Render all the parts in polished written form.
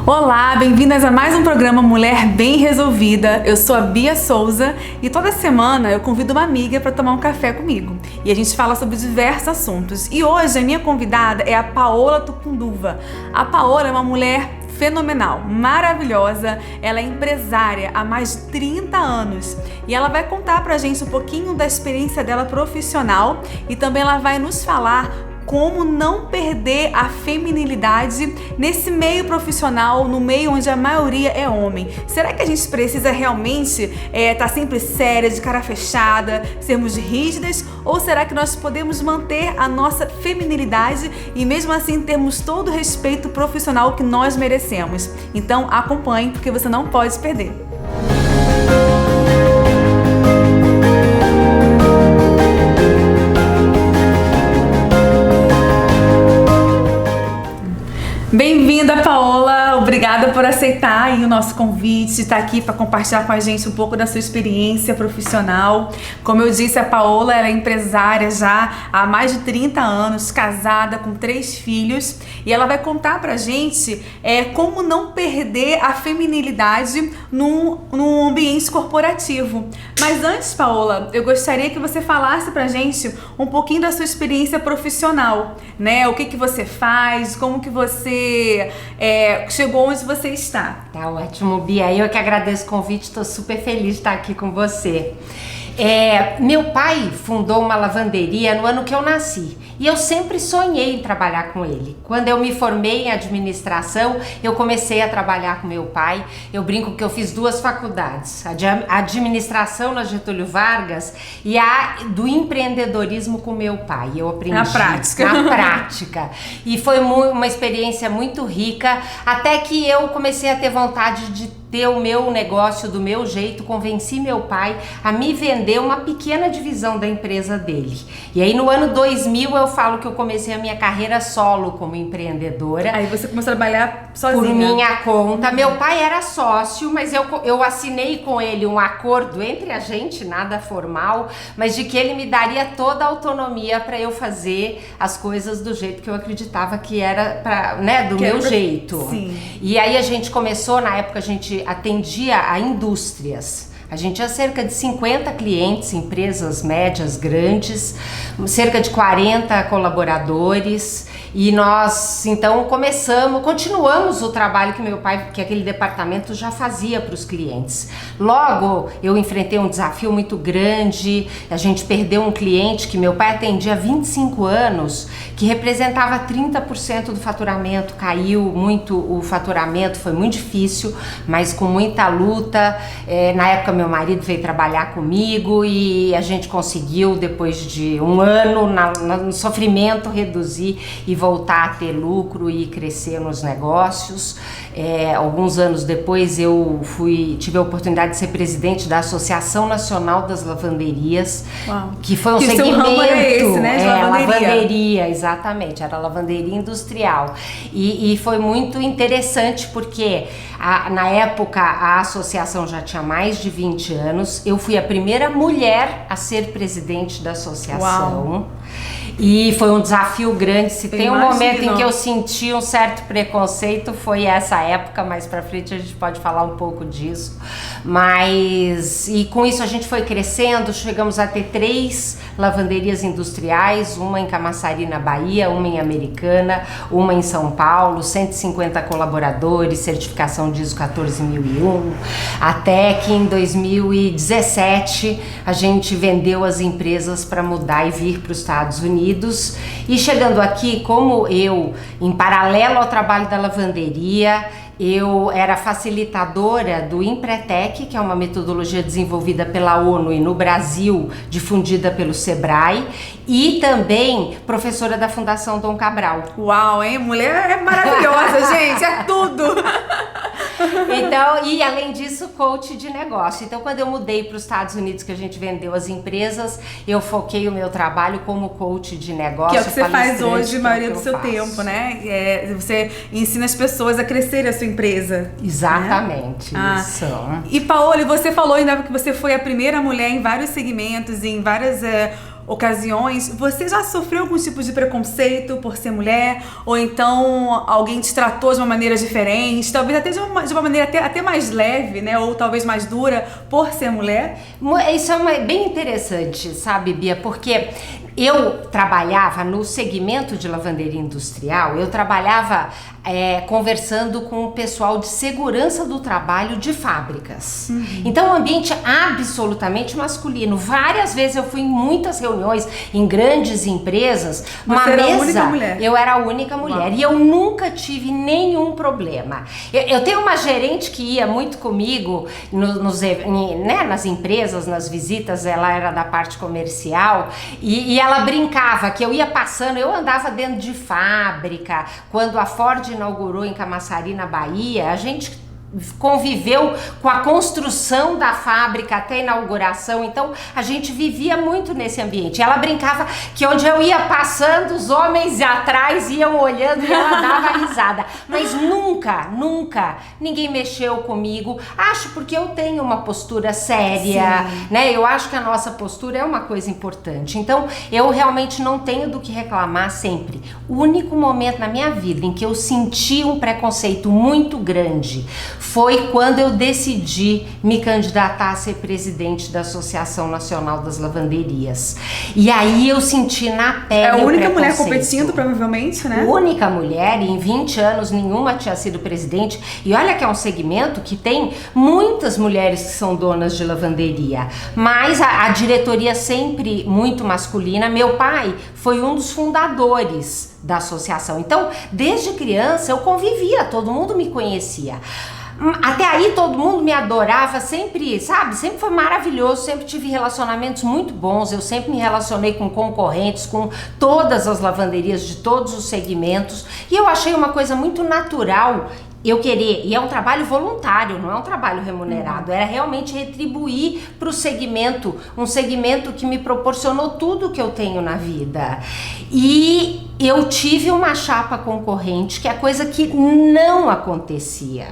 Olá, bem-vindas a mais um programa Mulher Bem Resolvida. Eu sou a Bia Souza e toda semana eu convido uma amiga para tomar um café comigo. E a gente fala sobre diversos assuntos. E hoje a minha convidada é a Paola Tucunduva. A Paola é uma mulher fenomenal, maravilhosa. Ela é empresária há mais de 30 anos e ela vai contar pra gente um pouquinho da experiência dela profissional e também ela vai nos falar como não perder a feminilidade nesse meio profissional, no meio onde a maioria é homem. Será que a gente precisa realmente estar sempre séria, de cara fechada, sermos rígidas? Ou será que nós podemos manter a nossa feminilidade e mesmo assim termos todo o respeito profissional que nós merecemos? Então acompanhe, porque você não pode perder. Bem-vinda, Paola! Obrigada por aceitar aí o nosso convite, estar aqui para compartilhar com a gente um pouco da sua experiência profissional. Como eu disse, a Paola ela é empresária já há mais de 30 anos, casada com 3 filhos, e ela vai contar pra gente como não perder a feminilidade num ambiente corporativo. Mas antes, Paola, eu gostaria que você falasse pra gente um pouquinho da sua experiência profissional, né? O que você faz, como que você chegou onde você está. Tá ótimo, Bia. Eu que agradeço o convite, estou super feliz de estar aqui com você. Meu pai fundou uma lavanderia no ano que eu nasci e eu sempre sonhei em trabalhar com ele. Quando eu me formei em administração, eu comecei a trabalhar com meu pai. Eu brinco que eu fiz 2 faculdades, a de administração na Getúlio Vargas e a do empreendedorismo com meu pai. Eu aprendi na prática. Na prática. E foi uma experiência muito rica, até que eu comecei a ter vontade de ter o meu negócio do meu jeito, convenci meu pai a me vender uma pequena divisão da empresa dele. E aí no ano 2000 eu falo que eu comecei a minha carreira solo como empreendedora. Aí você começou a trabalhar sozinha? Por minha conta. Meu pai era sócio, mas eu assinei com ele um acordo entre a gente, nada formal, mas de que ele me daria toda a autonomia para eu fazer as coisas do jeito que eu acreditava que era do meu jeito. Sim. E aí a gente começou, na época a gente atendia a indústrias. A gente tinha cerca de 50 clientes, empresas médias, grandes, cerca de 40 colaboradores, e nós então continuamos o trabalho que meu pai, que aquele departamento já fazia para os clientes. Logo, eu enfrentei um desafio muito grande, a gente perdeu um cliente que meu pai atendia há 25 anos, que representava 30% do faturamento, caiu muito o faturamento, foi muito difícil, mas com muita luta. Na época meu marido veio trabalhar comigo e a gente conseguiu, depois de um ano no sofrimento, reduzir e voltar a ter lucro e crescer nos negócios. Alguns anos depois eu tive a oportunidade de ser presidente da Associação Nacional das Lavanderias. Uau. Que foi um que segmento, seu ramo era esse, né? De lavanderia, exatamente, era lavanderia industrial. E foi muito interessante porque na época a associação já tinha mais de 20 anos, eu fui a primeira mulher a ser presidente da associação. Uau. E foi um desafio grande. Se tem um momento em que eu senti um certo preconceito, foi essa época. Mais pra frente a gente pode falar um pouco disso. E com isso a gente foi crescendo, chegamos a ter 3 lavanderias industriais, uma em Camaçari, na Bahia, uma em Americana, uma em São Paulo, 150 colaboradores, certificação de ISO 14001, até que em 2017 a gente vendeu as empresas para mudar e vir para os Estados Unidos. E chegando aqui, como eu, em paralelo ao trabalho da lavanderia, eu era facilitadora do Empretec, que é uma metodologia desenvolvida pela ONU e no Brasil, difundida pelo Sebrae, e também professora da Fundação Dom Cabral. Uau, hein? Mulher é maravilhosa, gente, é tudo! Então, e além disso, coach de negócio. Então, quando eu mudei para os Estados Unidos, que a gente vendeu as empresas, eu foquei o meu trabalho como coach de negócio. Que é o que você faz hoje, a maioria do seu tempo, né? Você ensina as pessoas a crescerem a sua empresa. Exatamente, né? isso. E Paola, você falou ainda que você foi a primeira mulher em vários segmentos, em várias ocasiões, você já sofreu algum tipo de preconceito por ser mulher? Ou então alguém te tratou de uma maneira diferente? Talvez até de uma maneira até mais leve, né? Ou talvez mais dura por ser mulher? Isso é bem interessante, sabe, Bia? Porque eu trabalhava no segmento de lavanderia industrial, eu trabalhava conversando com o pessoal de segurança do trabalho de fábricas. Então, um ambiente absolutamente masculino. Várias vezes eu fui em muitas reuniões em grandes empresas. Você era a única mulher? Eu era a única mulher. Uau. E eu nunca tive nenhum problema. Eu tenho uma gerente que ia muito comigo nas empresas, nas visitas, ela era da parte comercial, e ela brincava que eu ia passando, eu andava dentro de fábrica. Quando a Ford inaugurou em Camaçari, na Bahia, a gente conviveu com a construção da fábrica até a inauguração, então a gente vivia muito nesse ambiente. Ela brincava que onde eu ia passando, os homens atrás iam olhando e ela dava risada, mas nunca ninguém mexeu comigo. Acho porque eu tenho uma postura séria, né? Eu acho que a nossa postura é uma coisa importante, então eu realmente não tenho do que reclamar sempre. O único momento na minha vida em que eu senti um preconceito muito grande foi quando eu decidi me candidatar a ser presidente da Associação Nacional das Lavanderias. E aí eu senti na pele É a única o mulher preconceito. competindo, provavelmente, né? Única mulher, e em 20 anos nenhuma tinha sido presidente. E olha que é um segmento que tem muitas mulheres que são donas de lavanderia, mas a diretoria sempre muito masculina. Meu pai foi um dos fundadores da associação, então desde criança eu convivia, todo mundo me conhecia. Até aí todo mundo me adorava, sempre, sabe? Sempre foi maravilhoso, sempre tive relacionamentos muito bons, eu sempre me relacionei com concorrentes, com todas as lavanderias de todos os segmentos, e eu achei uma coisa muito natural eu querer, e é um trabalho voluntário, não é um trabalho remunerado, era realmente retribuir para o segmento, um segmento que me proporcionou tudo que eu tenho na vida. E eu tive uma chapa concorrente, que é coisa que não acontecia,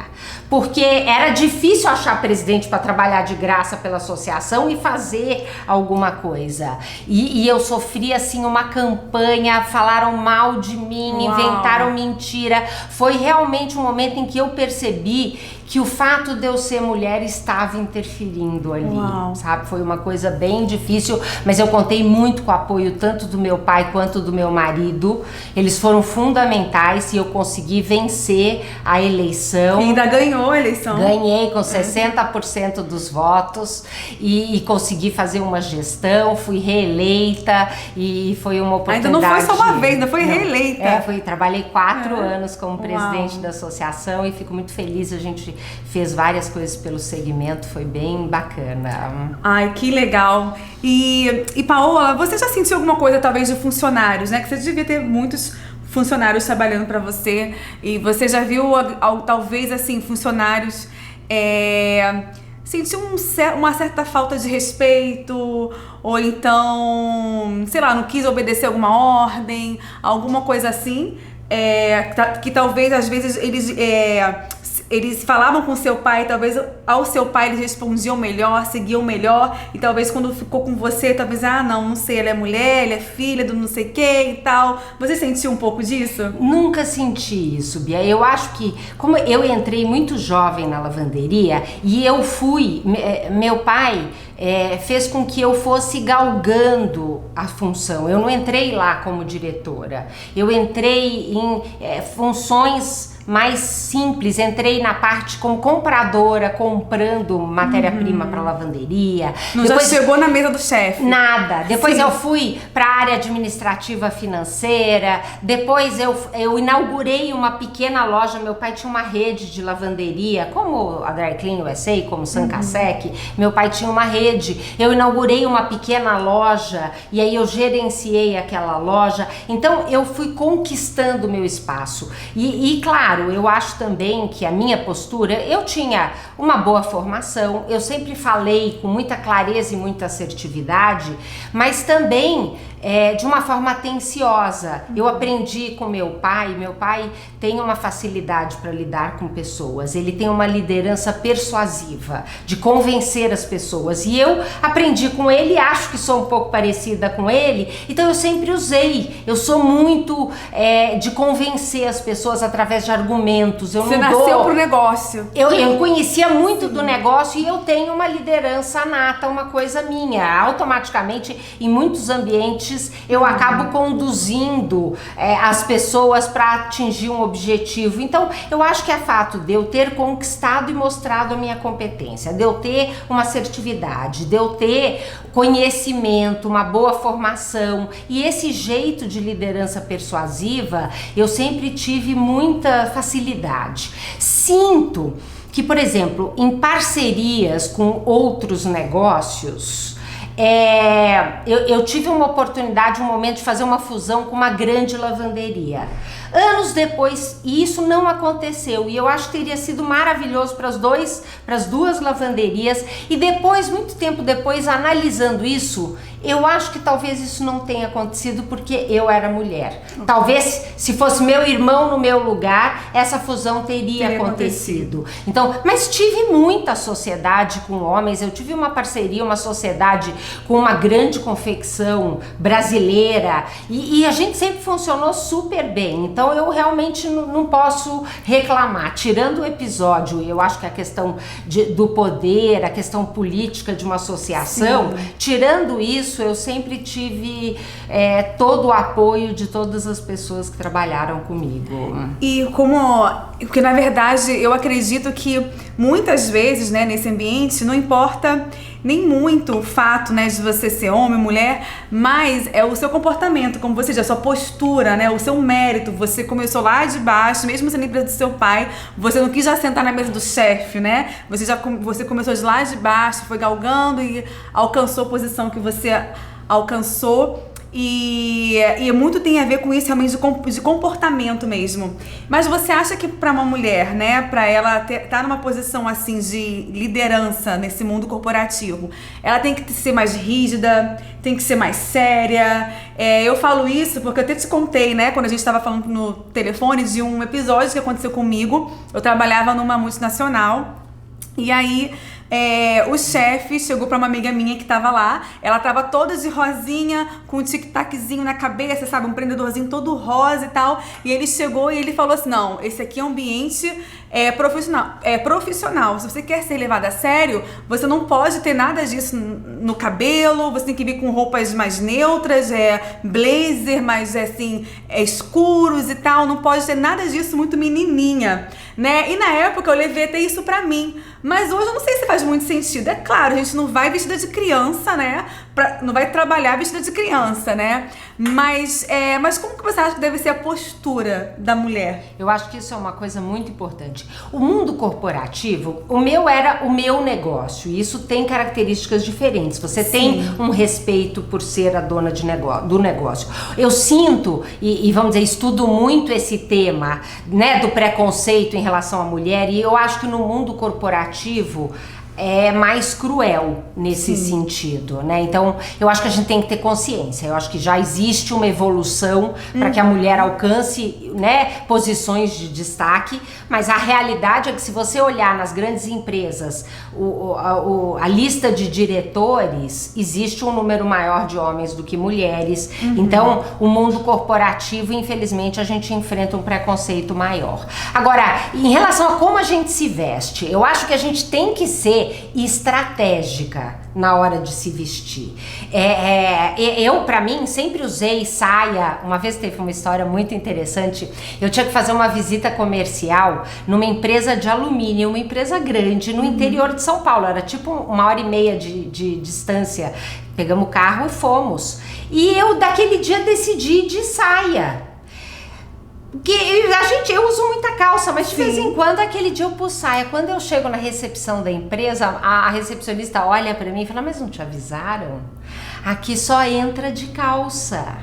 porque era difícil achar presidente para trabalhar de graça pela associação e fazer alguma coisa. E eu sofri assim uma campanha, falaram mal de mim, inventaram mentira. Foi realmente um momento em que eu percebi que o fato de eu ser mulher estava interferindo ali, sabe? Foi uma coisa bem difícil, mas eu contei muito com o apoio tanto do meu pai quanto do meu marido. Eles foram fundamentais e eu consegui vencer a eleição. E ainda ganhou a eleição. Ganhei com 60% dos votos e consegui fazer uma gestão, fui reeleita e foi uma oportunidade. Ainda não foi só uma vez, ainda foi reeleita. Trabalhei 4 anos como presidente da associação e fico muito feliz. A gente fez várias coisas pelo segmento, foi bem bacana. Ai, que legal. E Paola, você já sentiu alguma coisa talvez de funcionários, né? Que você devia ter muitos funcionários trabalhando para você e você já viu talvez assim funcionários sentiu uma certa falta de respeito, ou então, sei lá, não quis obedecer alguma ordem, alguma coisa assim, que talvez às vezes eles falavam com seu pai, talvez ao seu pai eles respondiam melhor, seguiam melhor, e talvez quando ficou com você, talvez, não sei, ela é mulher, ela é filha do não sei quem e tal. Você sentiu um pouco disso? Nunca senti isso, Bia. Eu acho que, como eu entrei muito jovem na lavanderia, e eu fui, meu pai fez com que eu fosse galgando a função. Eu não entrei lá como diretora, eu entrei em funções mais simples, entrei na parte como compradora, comprando matéria-prima para lavanderia. Depois já chegou na mesa do chefe? Nada. Depois eu fui para a área administrativa financeira, depois eu inaugurei uma pequena loja. Meu pai tinha uma rede de lavanderia, como a Dry Clean USA, como Sancasec. Meu pai tinha uma rede. Eu inaugurei uma pequena loja e aí eu gerenciei aquela loja. Então eu fui conquistando o meu espaço. E claro, claro, eu acho também que a minha postura, eu tinha uma boa formação, eu sempre falei com muita clareza e muita assertividade, mas também de uma forma atenciosa. Eu aprendi com meu pai tem uma facilidade para lidar com pessoas, ele tem uma liderança persuasiva, de convencer as pessoas, e eu aprendi com ele, acho que sou um pouco parecida com ele, então eu sempre usei, eu sou muito de convencer as pessoas através de argumentos. Você nasceu pro negócio. Eu conhecia muito do negócio e eu tenho uma liderança nata, uma coisa minha. Automaticamente, em muitos ambientes, eu acabo conduzindo as pessoas para atingir um objetivo. Então, eu acho que é fato de eu ter conquistado e mostrado a minha competência, de eu ter uma assertividade, de eu ter conhecimento, uma boa formação, e esse jeito de liderança persuasiva, eu sempre tive muita facilidade. Sinto que, por exemplo, em parcerias com outros negócios, eu tive uma oportunidade, um momento de fazer uma fusão com uma grande lavanderia. Anos depois, isso não aconteceu, e eu acho que teria sido maravilhoso para as duas lavanderias, e depois, muito tempo depois, analisando isso, eu acho que talvez isso não tenha acontecido porque eu era mulher. Talvez, se fosse meu irmão no meu lugar, essa fusão teria acontecido. Então, mas tive muita sociedade com homens, eu tive uma parceria, uma sociedade com uma grande confecção brasileira, e a gente sempre funcionou super bem. Então, eu realmente não posso reclamar. Tirando o episódio, eu acho que a questão do poder, a questão política de uma associação, tirando isso, eu sempre tive todo o apoio de todas as pessoas que trabalharam comigo. E porque na verdade eu acredito que muitas vezes, né, nesse ambiente, não importa nem muito o fato, né, de você ser homem, mulher, mas é o seu comportamento, como você diz, a sua postura, né, o seu mérito. Você começou lá de baixo, mesmo sendo empresa do seu pai, você não quis já sentar na mesa do chefe, né? Você começou de lá de baixo, foi galgando e alcançou a posição que você alcançou. E muito tem a ver com isso realmente de comportamento mesmo. Mas você acha que para uma mulher, né, para ela estar numa posição assim de liderança nesse mundo corporativo, ela tem que ser mais rígida, tem que ser mais séria? Eu falo isso porque eu até te contei, né, quando a gente estava falando no telefone, de um episódio que aconteceu comigo. Eu trabalhava numa multinacional e aí o chefe chegou pra uma amiga minha que tava lá, ela tava toda de rosinha, com um tic-taczinho na cabeça, sabe, um prendedorzinho todo rosa e tal, e ele chegou e ele falou assim: não, esse aqui é um ambiente profissional, se você quer ser levado a sério, você não pode ter nada disso no cabelo, você tem que vir com roupas mais neutras, blazer, mais assim, escuros e tal, não pode ter nada disso muito menininha, né? E na época eu levei até isso pra mim, mas hoje eu não sei se faz muito sentido. É claro, a gente não vai vestida de criança, né? Não vai trabalhar vestida de criança, né? Mas como que você acha que deve ser a postura da mulher? Eu acho que isso é uma coisa muito importante. O mundo corporativo, o meu era o meu negócio, e isso tem características diferentes. Você tem um respeito por ser a dona do negócio. Eu sinto, e vamos dizer, estudo muito esse tema, né, do preconceito em relação à mulher, e eu acho que no mundo corporativo é mais cruel nesse sentido, né? Então, eu acho que a gente tem que ter consciência. Eu acho que já existe uma evolução para que a mulher alcance, né, posições de destaque, mas a realidade é que, se você olhar nas grandes empresas, a lista de diretores, existe um número maior de homens do que mulheres. Então, o mundo corporativo, infelizmente, a gente enfrenta um preconceito maior. Agora, em relação a como a gente se veste, eu acho que a gente tem que ser estratégica na hora de se vestir. Eu, pra mim, sempre usei saia. Uma vez teve uma história muito interessante. Eu tinha que fazer uma visita comercial numa empresa de alumínio, uma empresa grande no interior de São Paulo. Era tipo 1h30 de distância. Pegamos o carro e fomos. E eu, daquele dia, decidi de saia. Eu uso muita calça, mas de vez em quando, aquele dia eu pus saia. Quando eu chego na recepção da empresa, a recepcionista olha pra mim e fala: mas não te avisaram? Aqui só entra de calça.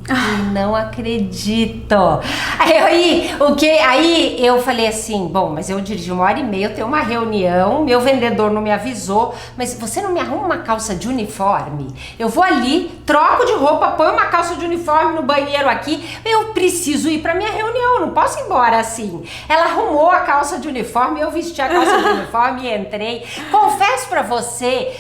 E não acredito. Aí eu falei assim, bom, mas eu dirigi 1h30, eu tenho uma reunião, meu vendedor não me avisou, mas você não me arruma uma calça de uniforme? Eu vou ali, troco de roupa, ponho uma calça de uniforme no banheiro aqui, eu preciso ir pra minha reunião, não posso ir embora assim. Ela arrumou a calça de uniforme, eu vesti a calça de uniforme e entrei. Confesso pra você,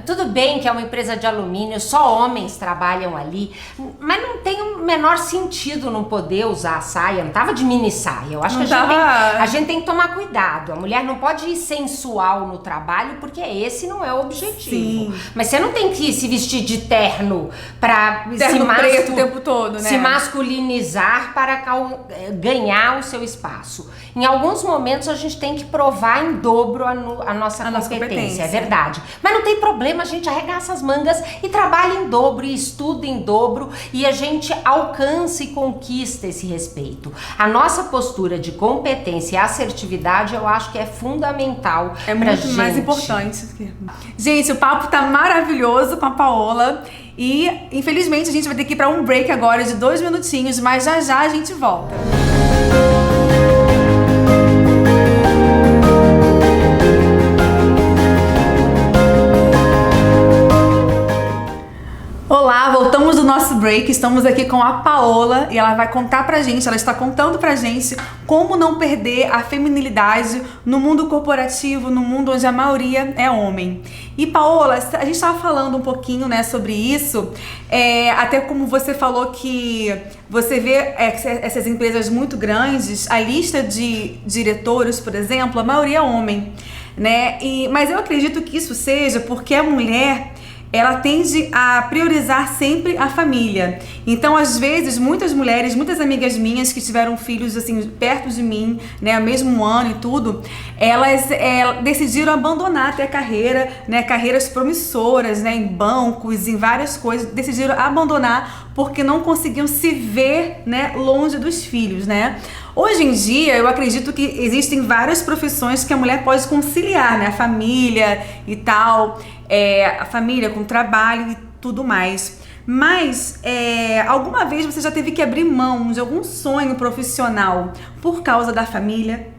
tudo bem que é uma empresa de alumínio, só homens trabalham ali, mas não tem o menor sentido não poder usar a saia, não tava de mini saia. Eu acho que a gente tem que tomar cuidado. A mulher não pode ir sensual no trabalho, porque esse não é o objetivo. Sim. Mas você não tem que se vestir de terno pra preto o tempo todo, né? Se masculinizar para ganhar o seu espaço. Em alguns momentos a gente tem que provar em dobro a nossa competência, é verdade. Mas não tem problema, a gente arregaça as mangas e trabalha em dobro, e estuda em dobro, e a gente alcança e conquista esse respeito. A nossa postura de competência e assertividade, eu acho que é fundamental. É muito mais importante. Gente, o papo tá maravilhoso com a Paola. E, infelizmente, a gente vai ter que ir para um break agora de 2 minutinhos, mas já já a gente volta. Olá, voltamos do nosso break, estamos aqui com a Paola e ela vai contar pra gente, ela está contando pra gente como não perder a feminilidade no mundo corporativo, no mundo onde a maioria é homem. E Paola, a gente estava falando um pouquinho, né, sobre isso, até como você falou que você vê essas empresas muito grandes, a lista de diretores, por exemplo, a maioria é homem, né? Mas eu acredito que isso seja porque a mulher, ela tende a priorizar sempre a família. Então, às vezes, muitas mulheres, muitas amigas minhas que tiveram filhos assim perto de mim, né, mesmo ano e tudo, elas decidiram abandonar até a carreira, né, carreiras promissoras, né, em bancos, em várias coisas, decidiram abandonar porque não conseguiam se ver, né, longe dos filhos, né? Hoje em dia, eu acredito que existem várias profissões que a mulher pode conciliar, né, a família e tal, a família com o trabalho e tudo mais. Mas alguma vez você já teve que abrir mão de algum sonho profissional por causa da família?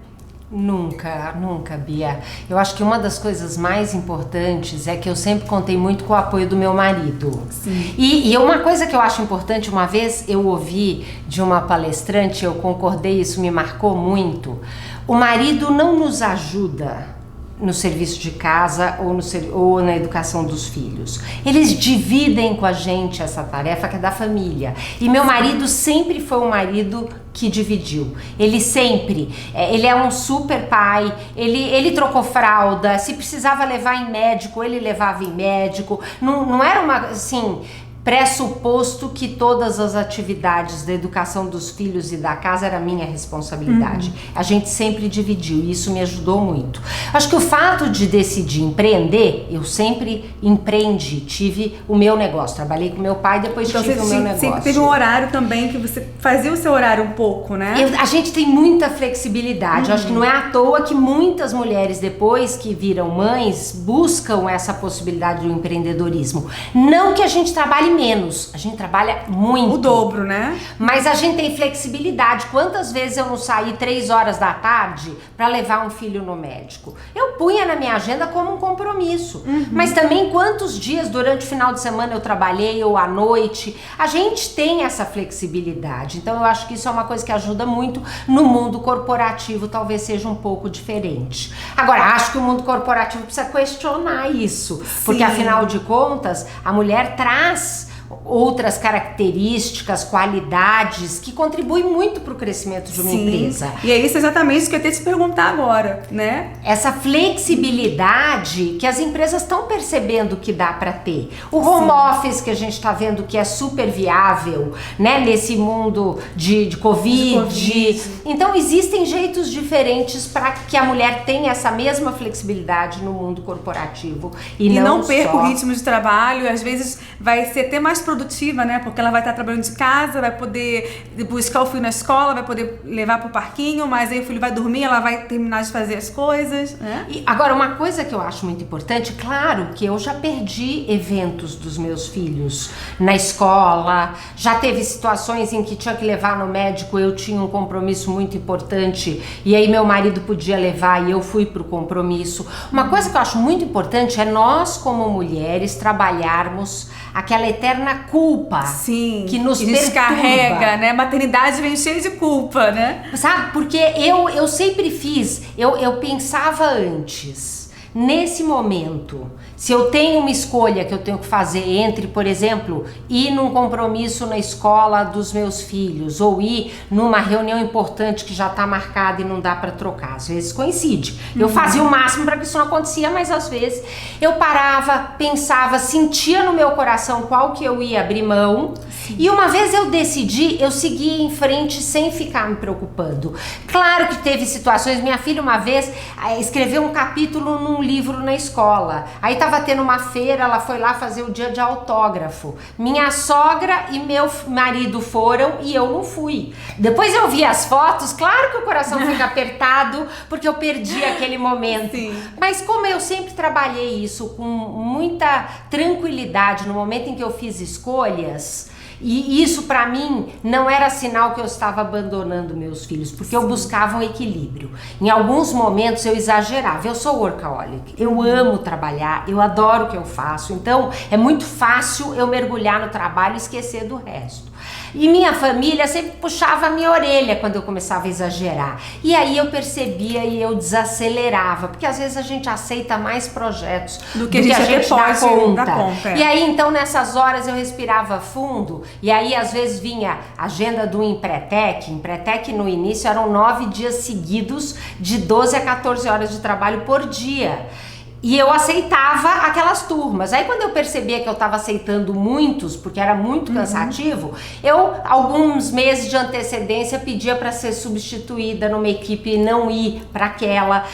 Nunca, nunca, Bia. Eu acho que uma das coisas mais importantes é que eu sempre contei muito com o apoio do meu marido. Sim. E uma coisa que eu acho importante, uma vez eu ouvi de uma palestrante, eu concordei, isso me marcou muito. O marido não nos ajuda no serviço de casa ou na educação dos filhos. Eles dividem com a gente essa tarefa que é da família. E meu marido sempre foi um marido que dividiu. Ele sempre, ele é um super pai, ele trocou fralda, se precisava levar em médico, ele levava em médico. Não era uma, assim, pressuposto que todas as atividades da educação dos filhos e da casa era minha responsabilidade. A gente sempre dividiu e isso me ajudou muito. Acho que o fato de decidir empreender, eu sempre empreendi, tive o meu negócio, trabalhei com meu pai, depois então, tive o meu negócio. Sempre teve um horário também que você fazia o seu horário um pouco, né? A gente tem muita flexibilidade. Acho que não é à toa que muitas mulheres, depois que viram mães, buscam essa possibilidade do empreendedorismo. Não que a gente trabalhe menos, a gente trabalha muito. O dobro, né? Mas a gente tem flexibilidade. Quantas vezes eu não saí 3 horas da tarde para levar um filho no médico? Eu punha na minha agenda como um compromisso. Mas também quantos dias durante o final de semana eu trabalhei ou à noite. A gente tem essa flexibilidade. Então eu acho que isso é uma coisa que ajuda muito. No mundo corporativo talvez seja um pouco diferente. Agora, acho que o mundo corporativo precisa questionar isso. Porque afinal de contas, a mulher traz outras características, qualidades que contribuem muito para o crescimento de uma empresa. E é isso exatamente que eu ia ter te perguntar agora, né? Essa flexibilidade que as empresas estão percebendo que dá para ter. O home office que a gente está vendo que é super viável, né? Nesse mundo de Covid. Então existem jeitos diferentes para que a mulher tenha essa mesma flexibilidade no mundo corporativo. E não perca o ritmo de trabalho, às vezes vai ser até mais produtivo produtiva, né? Porque ela vai estar trabalhando de casa, vai poder buscar o filho na escola, vai poder levar pro parquinho, mas aí o filho vai dormir, ela vai terminar de fazer as coisas, né? E agora, uma coisa que eu acho muito importante, claro que eu já perdi eventos dos meus filhos na escola, já teve situações em que tinha que levar no médico, eu tinha um compromisso muito importante e aí meu marido podia levar e eu fui pro compromisso. Uma coisa que eu acho muito importante é nós, como mulheres, trabalharmos aquela eterna culpa. Sim, que nos descarrega, né? Maternidade vem cheia de culpa, né? Sabe, porque eu sempre fiz, eu pensava antes, nesse momento, se eu tenho uma escolha que eu tenho que fazer entre, por exemplo, ir num compromisso na escola dos meus filhos ou ir numa reunião importante que já está marcada e não dá para trocar, às vezes coincide. Eu fazia o máximo para que isso não acontecia, mas às vezes eu parava, pensava, sentia no meu coração qual que eu ia abrir mão. E uma vez eu decidi, eu segui em frente sem ficar me preocupando. Claro que teve situações, minha filha uma vez escreveu um capítulo num livro na escola, aí tava tendo uma feira, ela foi lá fazer o dia de autógrafo. Minha sogra e meu marido foram e eu não fui. Depois eu vi as fotos, claro que o coração fica apertado, porque eu perdi aquele momento. Sim. Mas como eu sempre trabalhei isso com muita tranquilidade no momento em que eu fiz escolhas, e isso pra mim não era sinal que eu estava abandonando meus filhos, porque eu buscava um equilíbrio. Em alguns momentos eu exagerava. Eu sou workaholic, eu amo trabalhar, eu adoro o que eu faço, então é muito fácil eu mergulhar no trabalho e esquecer do resto. E minha família sempre puxava a minha orelha quando eu começava a exagerar. E aí eu percebia e eu desacelerava, porque às vezes a gente aceita mais projetos do que a gente dá conta. E aí então nessas horas eu respirava fundo, e aí às vezes vinha a agenda do Empretec. Empretec no início eram 9 dias seguidos de 12 a 14 horas de trabalho por dia. E eu aceitava aquelas turmas. Aí quando eu percebia que eu estava aceitando muitos, porque era muito cansativo, eu, alguns meses de antecedência, pedia para ser substituída numa equipe e não ir para aquela.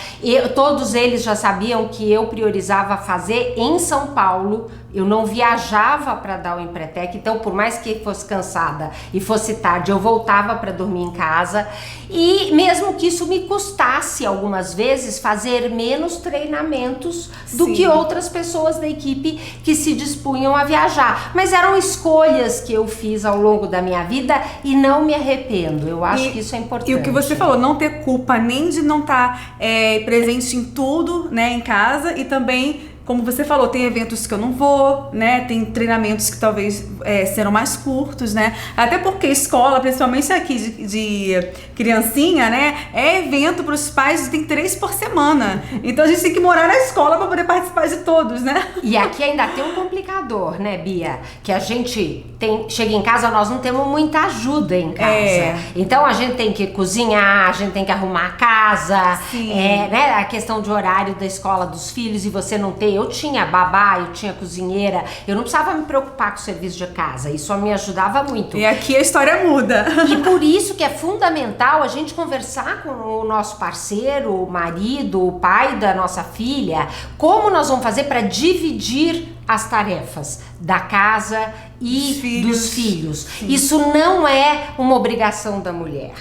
Todos eles já sabiam que eu priorizava fazer em São Paulo. Eu não viajava para dar o Empretec, então por mais que fosse cansada e fosse tarde, eu voltava para dormir em casa. E mesmo que isso me custasse algumas vezes fazer menos treinamentos do que outras pessoas da equipe que se dispunham a viajar. Mas eram escolhas que eu fiz ao longo da minha vida e não me arrependo. Eu acho que isso é importante. E o que você falou, não ter culpa nem de não estar presente em tudo, né, em casa, e também, como você falou, tem eventos que eu não vou, né? Tem treinamentos que talvez serão mais curtos, né? Até porque escola, principalmente aqui de criancinha, né? É evento para os pais, tem 3 por semana. Então a gente tem que morar na escola para poder participar de todos, né? E aqui ainda tem um complicador, né, Bia? Que a gente chega em casa, nós não temos muita ajuda em casa. Então a gente tem que cozinhar, a gente tem que arrumar a casa, né? A questão de horário da escola dos filhos, e você não ter. Eu tinha babá, eu tinha cozinheira, eu não precisava me preocupar com o serviço de casa, isso me ajudava muito. E aqui a história muda. E por isso que é fundamental a gente conversar com o nosso parceiro, o marido, o pai da nossa filha, como nós vamos fazer para dividir as tarefas da casa e dos filhos. Sim. Isso não é uma obrigação da mulher,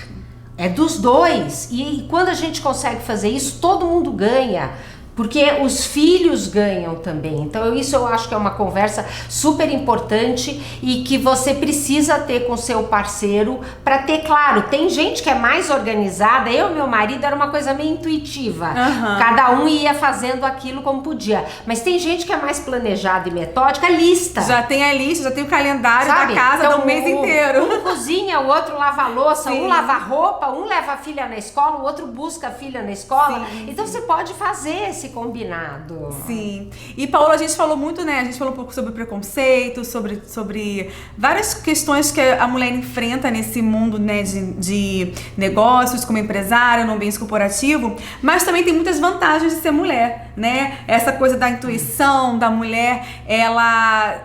é dos dois. E quando a gente consegue fazer isso, todo mundo ganha. Porque os filhos ganham também. Então isso eu acho que é uma conversa super importante e que você precisa ter com seu parceiro para ter, claro, tem gente que é mais organizada. Eu e meu marido era uma coisa meio intuitiva. Cada um ia fazendo aquilo como podia. Mas tem gente que é mais planejada e metódica, lista. Já tem a lista, já tem o calendário da casa então, do mês inteiro. Um cozinha, o outro lava a louça, um lava a roupa, um leva a filha na escola, o outro busca a filha na escola. Então você pode fazer esse combinado. Sim. E Paola, a gente falou muito, né? A gente falou um pouco sobre preconceito, sobre várias questões que a mulher enfrenta nesse mundo, né, de negócios, como empresária, no ambiente corporativo, mas também tem muitas vantagens de ser mulher. né? Essa coisa da intuição da mulher,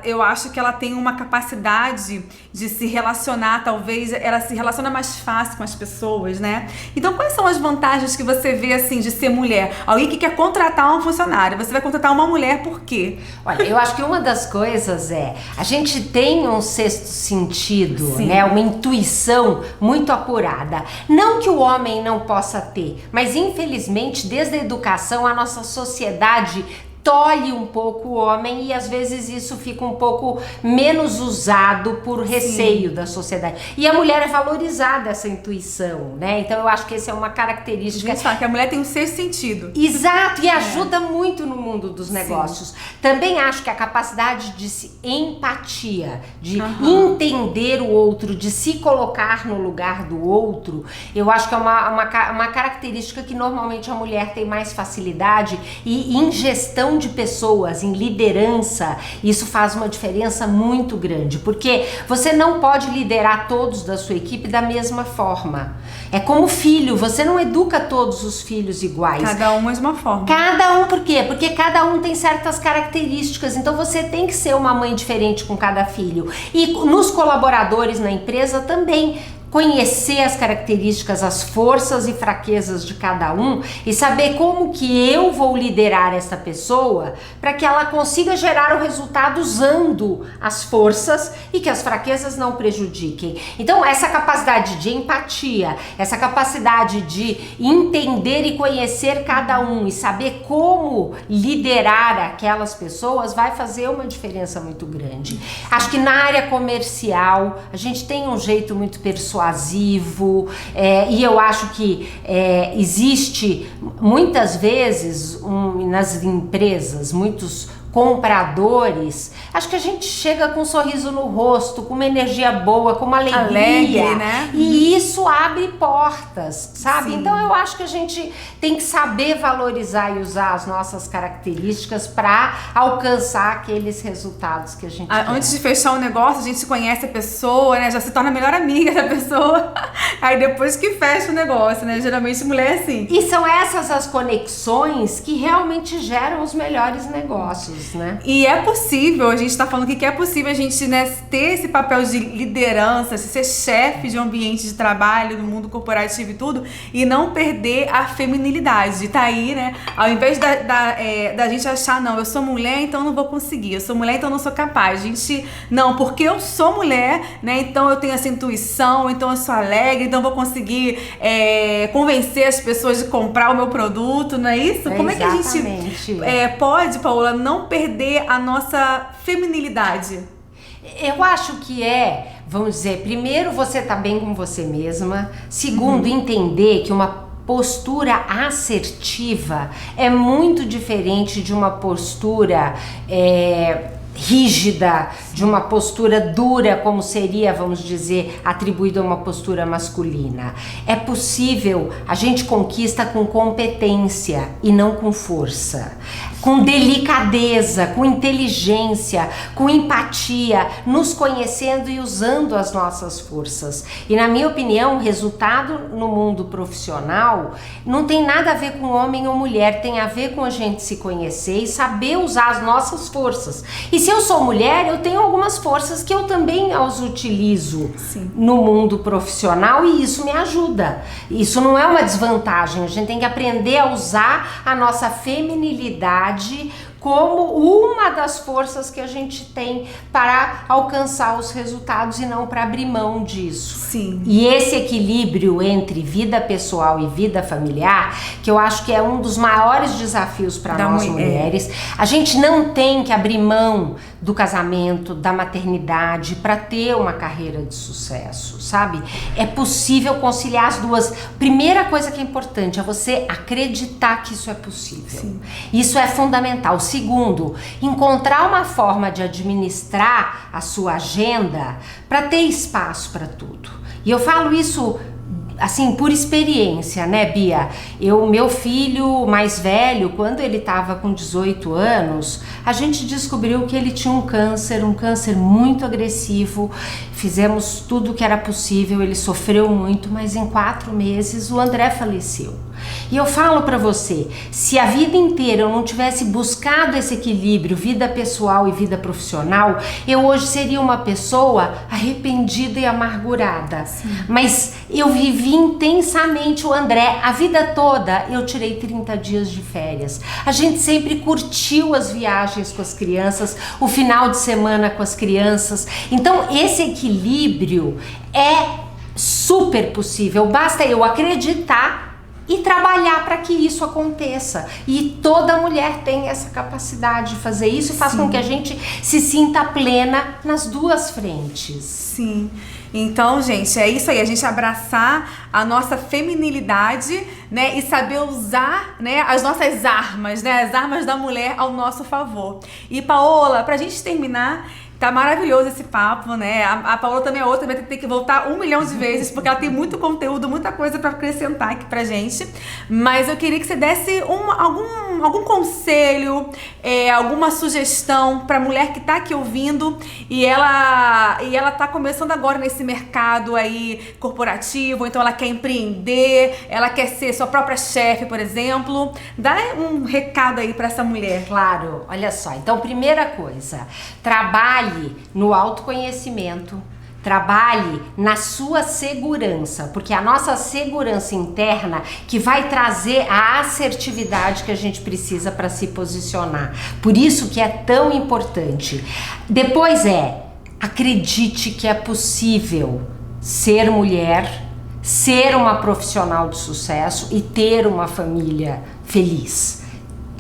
eu acho que ela tem uma capacidade de se relacionar, talvez ela se relaciona mais fácil com as pessoas, né? Então, quais são as vantagens que você vê, assim, de ser mulher? Alguém que quer contratar uma funcionária, você vai contratar uma mulher por quê? Olha, eu acho que uma das coisas a gente tem um sexto sentido, né? Uma intuição muito apurada. Não que o homem não possa ter, mas infelizmente, desde a educação, a nossa sociedade tolhe um pouco o homem e às vezes isso fica um pouco menos usado por receio da sociedade. E a mulher é valorizada, essa intuição, né? Então eu acho que essa é uma característica. A gente fala que a mulher tem um sexto sentido. Exato, e ajuda muito no mundo dos negócios. Também acho que a capacidade de empatia, de entender o outro, de se colocar no lugar do outro, eu acho que é uma característica que normalmente a mulher tem mais facilidade, e em gestão de pessoas, em liderança, isso faz uma diferença muito grande, porque você não pode liderar todos da sua equipe da mesma forma. É como filho, você não educa todos os filhos iguais. Cada um é de uma forma. Cada um, por quê? Porque cada um tem certas características, então você tem que ser uma mãe diferente com cada filho. E nos colaboradores na empresa também, conhecer as características, as forças e fraquezas de cada um e saber como que eu vou liderar essa pessoa para que ela consiga gerar o resultado usando as forças e que as fraquezas não prejudiquem. Então, essa capacidade de empatia, essa capacidade de entender e conhecer cada um e saber como liderar aquelas pessoas vai fazer uma diferença muito grande. Acho que na área comercial a gente tem um jeito muito persuasivo, e eu acho que existe muitas vezes nas empresas, muitos compradores, acho que a gente chega com um sorriso no rosto, com uma energia boa, com uma alegria, alegre, né? E isso abre portas, sabe? Sim. Então eu acho que a gente tem que saber valorizar e usar as nossas características para alcançar aqueles resultados que a gente quer. Antes de fechar um negócio, a gente conhece a pessoa, né? Já se torna a melhor amiga da pessoa. Aí depois que fecha o negócio, né? Geralmente mulher é assim. E são essas as conexões que realmente geram os melhores negócios, né? E é possível, a gente tá falando aqui que é possível a gente, né, ter esse papel de liderança, ser chefe de um ambiente de trabalho, no mundo corporativo e tudo, e não perder a feminilidade, de tá aí, né? Ao invés da gente achar, não, eu sou mulher, então eu não vou conseguir, eu sou mulher, então eu não sou capaz. A gente, não, porque eu sou mulher, né, então eu tenho essa intuição, então eu sou alegre, então eu vou conseguir convencer as pessoas de comprar o meu produto, não é isso? Como é que a gente pode, Paola, não perder a nossa feminilidade? Eu acho que vamos dizer, primeiro você tá bem com você mesma, segundo entender que uma postura assertiva é muito diferente de uma postura rígida, de uma postura dura, como seria, vamos dizer, atribuída a uma postura masculina. É possível, a gente conquista com competência e não com força, com delicadeza, com inteligência, com empatia, nos conhecendo e usando as nossas forças. E na minha opinião, o resultado no mundo profissional não tem nada a ver com homem ou mulher, tem a ver com a gente se conhecer e saber usar as nossas forças. E se eu sou mulher, eu tenho algumas forças que eu também as utilizo no mundo profissional e isso me ajuda. Isso não é uma desvantagem, a gente tem que aprender a usar a nossa feminilidade como uma das forças que a gente tem para alcançar os resultados e não para abrir mão disso. Sim. E esse equilíbrio entre vida pessoal e vida familiar, que eu acho que é um dos maiores desafios para nós mulheres. A gente não tem que abrir mão do casamento, da maternidade para ter uma carreira de sucesso, sabe? É possível conciliar as duas. Primeira coisa que é importante é você acreditar que isso é possível. Sim. Isso é fundamental. Segundo, encontrar uma forma de administrar a sua agenda para ter espaço para tudo. E eu falo isso assim, por experiência, né, Bia? Meu filho mais velho, quando ele estava com 18 anos, a gente descobriu que ele tinha um câncer muito agressivo. Fizemos tudo o que era possível, ele sofreu muito, mas em 4 meses o André faleceu. E eu falo pra você, se a vida inteira eu não tivesse buscado esse equilíbrio, vida pessoal e vida profissional, eu hoje seria uma pessoa arrependida e amargurada. Sim. Mas eu vivi intensamente o André, a vida toda eu tirei 30 dias de férias. A gente sempre curtiu as viagens com as crianças, o final de semana com as crianças. Então esse equilíbrio é super possível, basta eu acreditar e trabalhar para que isso aconteça. E toda mulher tem essa capacidade de fazer isso e faz com que a gente se sinta plena nas duas frentes. Sim. Então, gente, é isso aí, a gente abraçar a nossa feminilidade, né, e saber usar, né, as nossas armas, né, as armas da mulher ao nosso favor. E Paola, pra gente terminar, tá maravilhoso esse papo, né? A Paola também é outra, vai ter que voltar 1 milhão de vezes, porque ela tem muito conteúdo, muita coisa pra acrescentar aqui pra gente. Mas eu queria que você desse algum conselho, alguma sugestão pra mulher que tá aqui ouvindo e ela tá começando agora nesse mercado aí corporativo, então ela quer empreender, ela quer ser sua própria chefe, por exemplo. Dá um recado aí pra essa mulher. Claro, olha só. Então, primeira coisa, trabalhe no autoconhecimento, trabalhe na sua segurança, porque a nossa segurança interna que vai trazer a assertividade que a gente precisa para se posicionar. Por isso que é tão importante. Depois acredite que é possível ser mulher, ser uma profissional de sucesso e ter uma família feliz.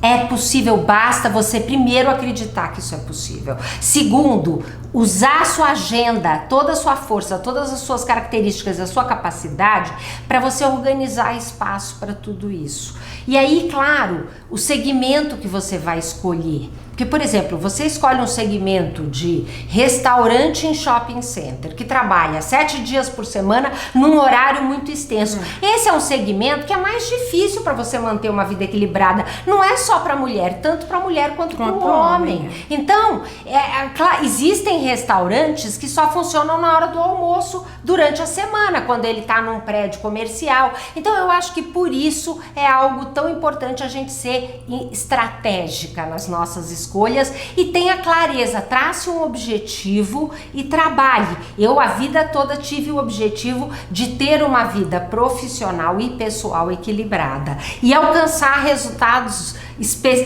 É possível, basta você primeiro acreditar que isso é possível. Segundo, usar a sua agenda, toda a sua força, todas as suas características, a sua capacidade para você organizar espaço para tudo isso. E aí, claro, o segmento que você vai escolher. Porque, por exemplo, você escolhe um segmento de restaurante em shopping center, que trabalha 7 dias por semana num horário muito extenso. Esse é um segmento que é mais difícil para você manter uma vida equilibrada. Não é só para mulher, tanto para mulher quanto para o homem. Então, claro, existem restaurantes que só funcionam na hora do almoço durante a semana, quando ele está num prédio comercial. Então, eu acho que por isso é algo tão importante a gente ser estratégica nas nossas escolhas e tenha clareza, trace um objetivo e trabalhe. Eu a vida toda tive o objetivo de ter uma vida profissional e pessoal equilibrada e alcançar resultados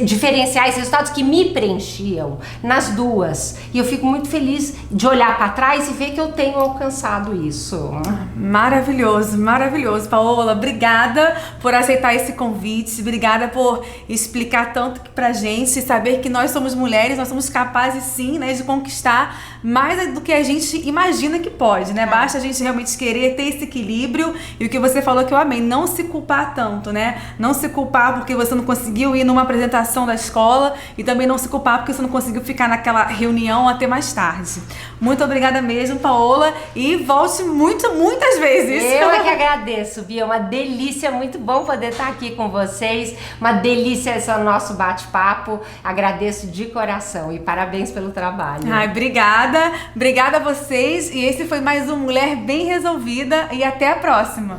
diferenciais, resultados que me preenchiam nas duas. E eu fico muito feliz de olhar para trás e ver que eu tenho alcançado isso. Maravilhoso, maravilhoso. Paola, obrigada por aceitar esse convite, obrigada por explicar tanto pra gente, saber que nós somos mulheres, nós somos capazes sim, né, de conquistar mais do que a gente imagina que pode, né? Basta a gente realmente querer ter esse equilíbrio e o que você falou que eu amei, não se culpar tanto, né? Não se culpar porque você não conseguiu ir numa apresentação da escola e também não se culpar porque você não conseguiu ficar naquela reunião até mais tarde. Muito obrigada mesmo, Paola, e volte muitas vezes. Eu é que agradeço, Bia, uma delícia, muito bom poder estar aqui com vocês, uma delícia esse nosso bate-papo, agradeço de coração e parabéns pelo trabalho. Ai, obrigada a vocês e esse foi mais um Mulher Bem Resolvida e até a próxima.